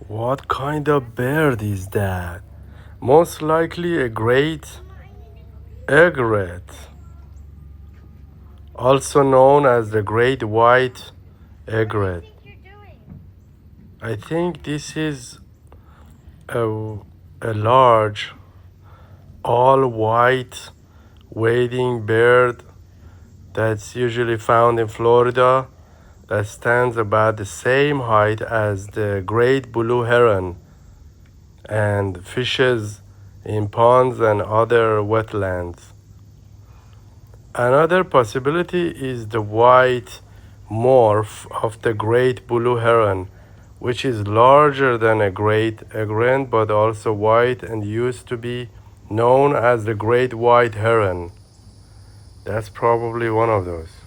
What kind of bird is that? Most likely a great egret, also known as the great white egret. I think this is a large, all white wading bird that's usually found in Florida that stands about the same height as the great blue heron and fishes in ponds and other wetlands. Another possibility is the white morph of the great blue heron, which is larger than a great egret but also white and used to be known as the great white heron. That's probably one of those.